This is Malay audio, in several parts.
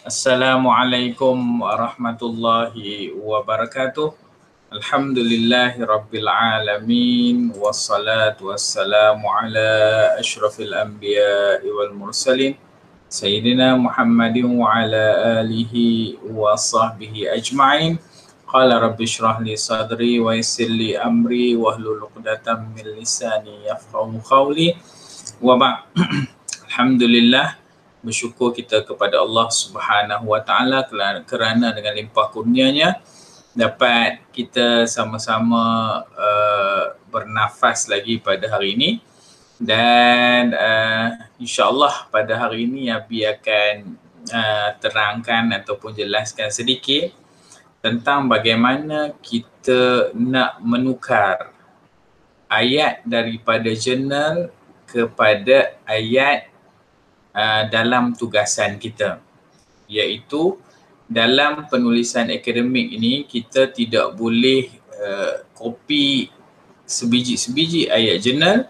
Assalamualaikum warahmatullahi wabarakatuh. Alhamdulillahi rabbil alamin. Wassalatu wassalamu ala ashrafil anbiya'i wal mursalin Sayyidina Muhammadin wa ala alihi wa sahbihi ajma'in. Qala rabbi shrah li sadri wa yassir li amri wahlul 'uqdatam min lisani yafqahu qawli. Wa ba' Alhamdulillah, bersyukur kita kepada Allah Subhanahu Wa Taala kerana dengan limpah kurnianya dapat kita sama-sama bernafas lagi pada hari ini. Dan insya-Allah pada hari ini Abi akan terangkan ataupun jelaskan sedikit tentang bagaimana kita nak menukar ayat daripada jurnal kepada ayat dalam tugasan kita, iaitu dalam penulisan akademik ini kita tidak boleh copy sebiji-sebiji ayat jurnal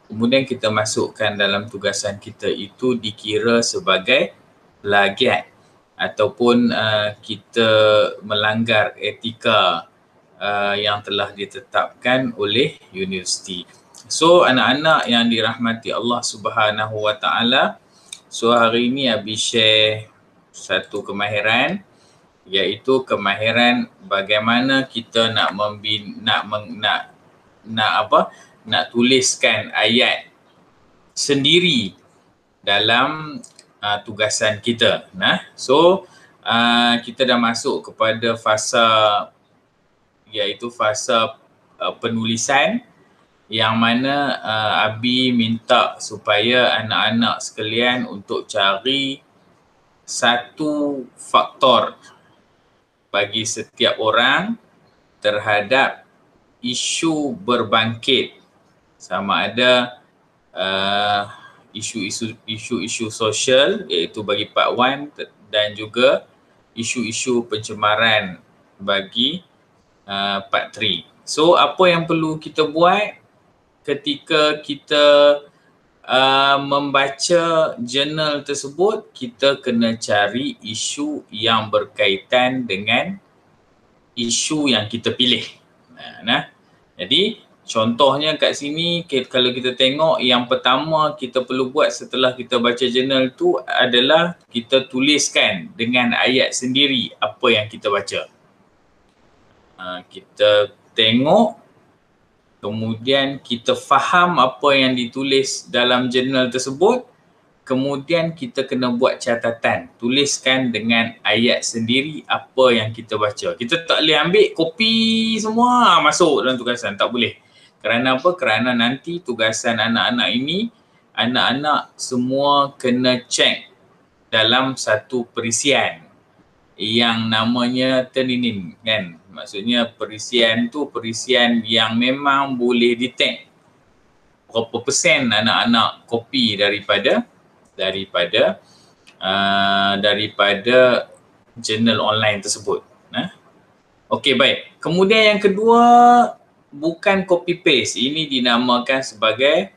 kemudian kita masukkan dalam tugasan kita. Itu dikira sebagai plagiat ataupun kita melanggar etika yang telah ditetapkan oleh universiti. So anak-anak yang dirahmati Allah Subhanahu Wa Taala, so hari ini Abi share satu kemahiran, iaitu kemahiran bagaimana kita nak tuliskan ayat sendiri dalam tugasan kita. So kita dah masuk kepada fasa, iaitu fasa penulisan, yang mana Abi minta supaya anak-anak sekalian untuk cari satu faktor bagi setiap orang terhadap isu berbangkit, sama ada isu-isu sosial, iaitu bagi Part 1, dan juga isu-isu pencemaran bagi Part 3. So apa yang perlu kita buat ketika kita membaca jurnal tersebut? Kita kena cari isu yang berkaitan dengan isu yang kita pilih. Jadi contohnya kat sini, kalau kita tengok, yang pertama kita perlu buat setelah kita baca jurnal tu adalah kita tuliskan dengan ayat sendiri apa yang kita baca. Kita tengok, kemudian kita faham apa yang ditulis dalam jurnal tersebut, kemudian kita kena buat catatan, tuliskan dengan ayat sendiri apa yang kita baca. Kita tak boleh ambil kopi semua masuk dalam tugasan, tak boleh. Kerana apa? Kerana nanti tugasan anak-anak ini, anak-anak semua kena cek dalam satu perisian yang namanya Turnitin, kan? Maksudnya perisian tu perisian yang memang boleh detect berapa persen anak-anak kopi daripada jurnal online tersebut. Okey, baik. Kemudian yang kedua, bukan copy paste. Ini dinamakan sebagai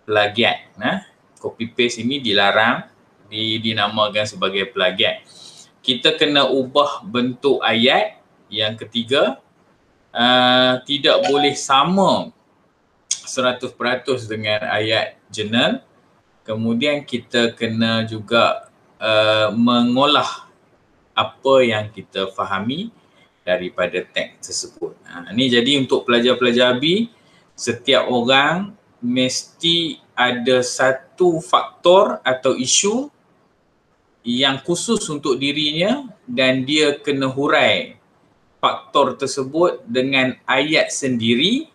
plagiat. Copy paste ini dilarang, dinamakan sebagai plagiat. Kita kena ubah bentuk ayat. Yang ketiga, tidak boleh sama 100% dengan ayat jurnal. Kemudian kita kena juga mengolah apa yang kita fahami daripada teks tersebut. Ini jadi untuk pelajar-pelajar Abi, setiap orang mesti ada satu faktor atau isu yang khusus untuk dirinya dan dia kena hurai faktor tersebut dengan ayat sendiri,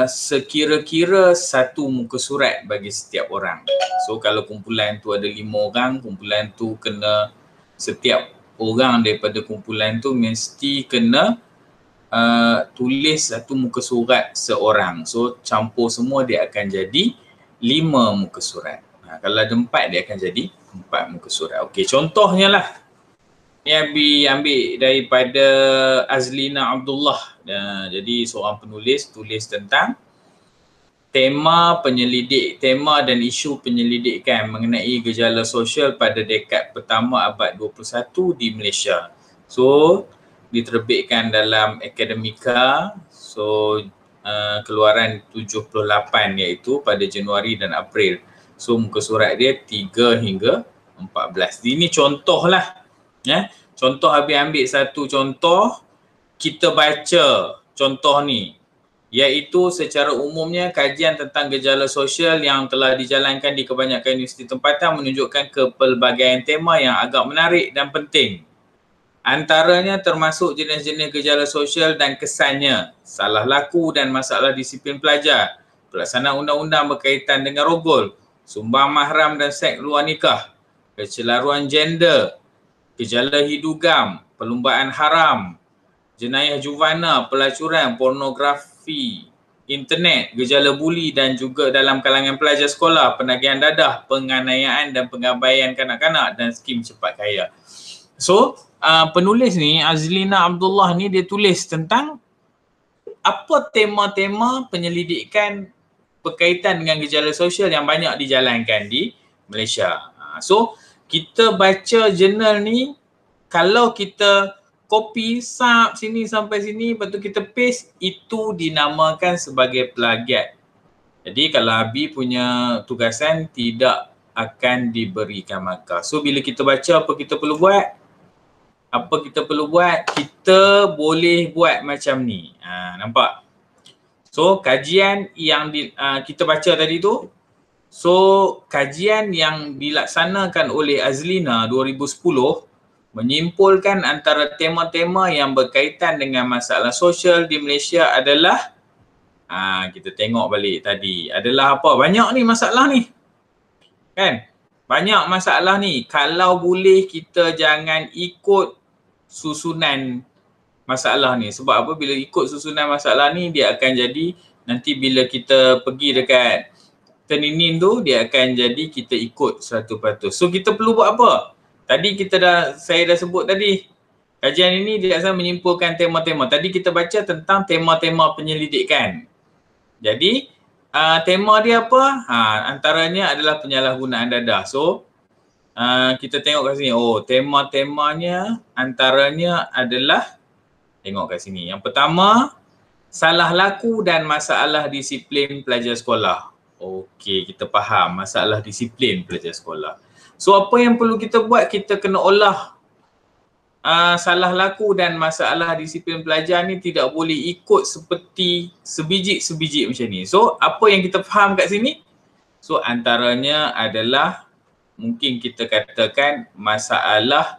sekira-kira satu muka surat bagi setiap orang. So kalau kumpulan tu ada 5 orang, kumpulan tu kena, setiap orang daripada kumpulan tu mesti kena tulis satu muka surat seorang. So campur semua dia akan jadi 5 muka surat. Kalau ada 4 dia akan jadi 4 muka surat. Okey, contohnya lah. Ni Abi ambil daripada Azlina Abdullah. Jadi seorang penulis tulis tentang tema dan isu penyelidikan mengenai gejala sosial pada dekad pertama abad 21 di Malaysia. So, diterbitkan dalam Akademika. So, keluaran 78 iaitu pada Januari dan April. So, muka surat dia 3 hingga 14. Ini contohlah. Ya. Contoh habis ambil satu contoh, kita baca contoh ni. Iaitu secara umumnya kajian tentang gejala sosial yang telah dijalankan di kebanyakan universiti tempatan menunjukkan kepelbagaian tema yang agak menarik dan penting. Antaranya termasuk jenis-jenis gejala sosial dan kesannya, salah laku dan masalah disiplin pelajar, pelaksanaan undang-undang berkaitan dengan rogol, sumbang mahram dan seks luar nikah, kecelaruan gender, gejala hidugam, perlumbaan haram, jenayah juvenil, pelacuran, pornografi, internet, gejala buli dan juga dalam kalangan pelajar sekolah, penagihan dadah, penganiayaan dan pengabaian kanak-kanak dan skim cepat kaya. So, penulis ni, Azlina Abdullah ni, dia tulis tentang apa tema-tema penyelidikan berkaitan dengan gejala sosial yang banyak dijalankan di Malaysia. So, kita baca jurnal ni, kalau kita copy sub sini sampai sini, lepas tu kita paste, itu dinamakan sebagai plagiat. Jadi kalau Abi punya tugasan tidak akan diberikan markah. So bila kita baca, apa kita perlu buat? Kita boleh buat macam ni. Nampak? So kajian yang kita baca tadi tu, so kajian yang dilaksanakan oleh Azlina 2010 menyimpulkan antara tema-tema yang berkaitan dengan masalah sosial di Malaysia adalah, kita tengok balik tadi, adalah apa? Banyak ni masalah ni. Kan? Banyak masalah ni. Kalau boleh kita jangan ikut susunan masalah ni. Sebab apa? Bila ikut susunan masalah ni, dia akan jadi nanti bila kita pergi dekat Teninin tu, dia akan jadi kita ikut 100%. So kita perlu buat apa? Tadi saya dah sebut tadi, kajian ini dia akan menyimpulkan tema-tema. Tadi kita baca tentang tema-tema penyelidikan. Jadi, tema dia apa? Antaranya adalah penyalahgunaan dadah. So, kita tengok kat sini. Oh, tema-temanya antaranya adalah, tengok kat sini. Yang pertama, salah laku dan masalah disiplin pelajar sekolah. Okey, kita faham masalah disiplin pelajar sekolah. So apa yang perlu kita buat? Kita kena olah salah laku dan masalah disiplin pelajar ni tidak boleh ikut seperti sebiji-sebiji macam ni. So apa yang kita faham kat sini? So antaranya adalah mungkin kita katakan masalah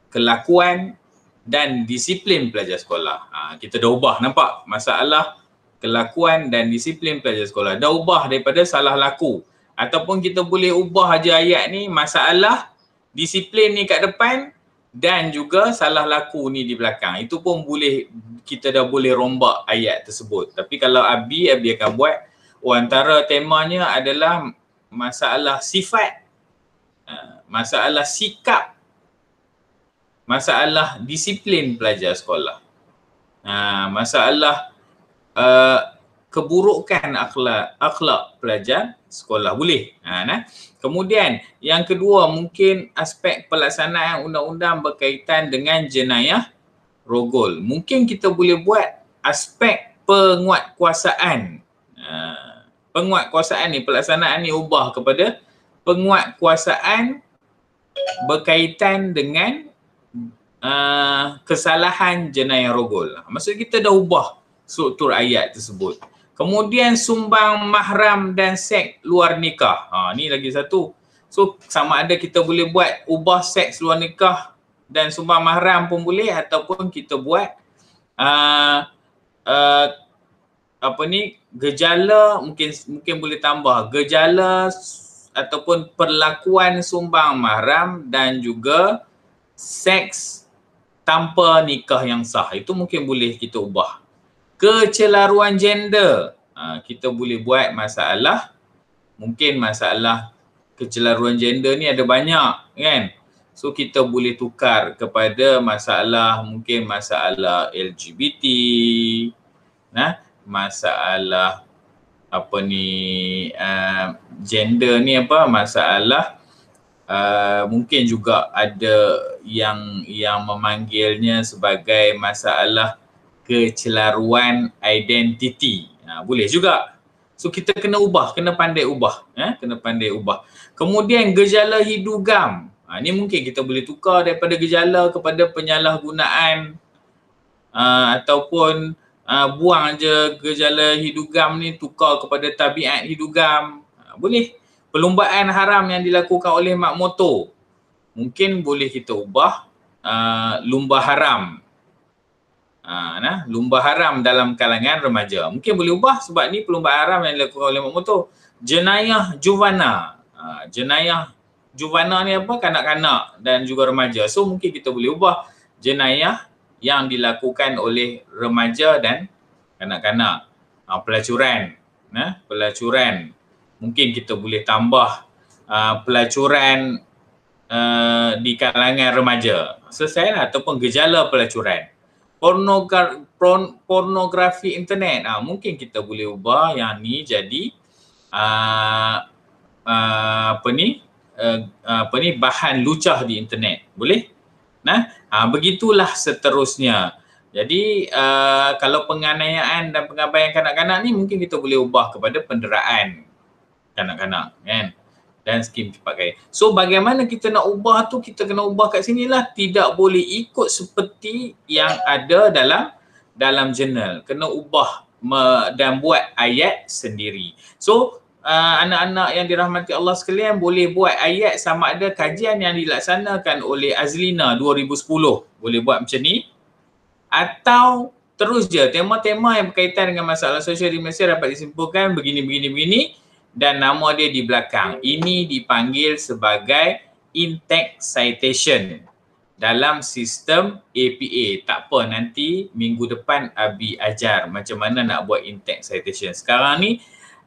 kelakuan dan disiplin pelajar sekolah. Kita dah ubah, nampak? Masalah kelakuan dan disiplin pelajar sekolah. Dah ubah daripada salah laku. Ataupun kita boleh ubah aja ayat ni, masalah disiplin ni kat depan dan juga salah laku ni di belakang. Itu pun boleh, kita dah boleh rombak ayat tersebut. Tapi kalau Abi akan buat, antara temanya adalah masalah sifat, masalah sikap, masalah disiplin pelajar sekolah, masalah keburukan akhlak pelajar sekolah. Boleh. Kemudian yang kedua mungkin aspek pelaksanaan undang-undang berkaitan dengan jenayah rogol. Mungkin kita boleh buat aspek penguatkuasaan. Penguatkuasaan ni, pelaksanaan ni ubah kepada penguatkuasaan berkaitan dengan kesalahan jenayah rogol. Maksud kita dah ubah struktur ayat tersebut. Kemudian sumbang mahram dan seks luar nikah. Ni lagi satu. So sama ada kita boleh buat ubah seks luar nikah dan sumbang mahram pun boleh, ataupun kita buat gejala, mungkin boleh tambah gejala ataupun perlakuan sumbang mahram dan juga seks tanpa nikah yang sah. Itu mungkin boleh kita ubah. Kecelaruan gender, kita boleh buat masalah, mungkin masalah kecelaruan gender ni ada banyak kan. So kita boleh tukar kepada masalah, mungkin masalah LGBT, masalah apa ni gender ni apa, masalah mungkin juga ada yang memanggilnya sebagai masalah kecelaruan identiti. Boleh juga. So kita kena ubah, kena pandai ubah, kena pandai ubah. Kemudian gejala hidugam. Ni mungkin kita boleh tukar daripada gejala kepada penyalahgunaan ataupun buang je gejala hidugam ni, tukar kepada tabiat hidugam. Boleh. Perlumbaan haram yang dilakukan oleh mak motor, mungkin boleh kita ubah lumba haram. Lumba haram dalam kalangan remaja. Mungkin boleh ubah sebab ni perlumbaan haram yang dilakukan oleh mak motor. Jenayah juvana. Jenayah juvana ni apa? Kanak-kanak dan juga remaja. So mungkin kita boleh ubah jenayah yang dilakukan oleh remaja dan kanak-kanak. Pelacuran. Pelacuran. Mungkin kita boleh tambah pelacuran di kalangan remaja. Selesai lah. Ataupun gejala pelacuran. Pornografi internet. Mungkin kita boleh ubah yang ni jadi bahan lucah di internet. Boleh? Begitulah seterusnya. Jadi kalau penganiayaan dan pengabaian kanak-kanak ni mungkin kita boleh ubah kepada penderaan kanak-kanak, kan? Dan skim cepat kaya. So bagaimana kita nak ubah tu, kita kena ubah kat sini lah. Tidak boleh ikut seperti yang ada dalam jurnal. Kena ubah dan buat ayat sendiri. So anak-anak yang dirahmati Allah sekalian boleh buat ayat sama ada kajian yang dilaksanakan oleh Azlina 2010. Boleh buat macam ni. Atau terus je tema-tema yang berkaitan dengan masalah sosial di Malaysia dapat disimpulkan begini. Dan nama dia di belakang. Ini dipanggil sebagai in-text citation dalam sistem APA. Tak apa, nanti minggu depan Abi ajar macam mana nak buat in-text citation. Sekarang ni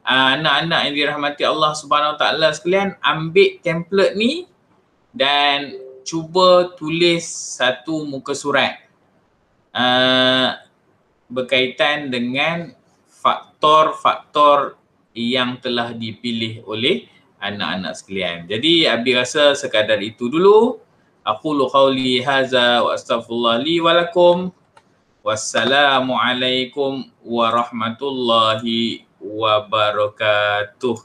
anak-anak yang dirahmati Allah Subhanahu Wa Taala sekalian, ambil template ni dan cuba tulis satu muka surat berkaitan dengan faktor-faktor yang telah dipilih oleh anak-anak sekalian. Jadi Abi rasa sekadar itu dulu. Aqulu qawli hadza wa astaghfirullah li wa lakum. Wassalamualaikum warahmatullahi wabarakatuh.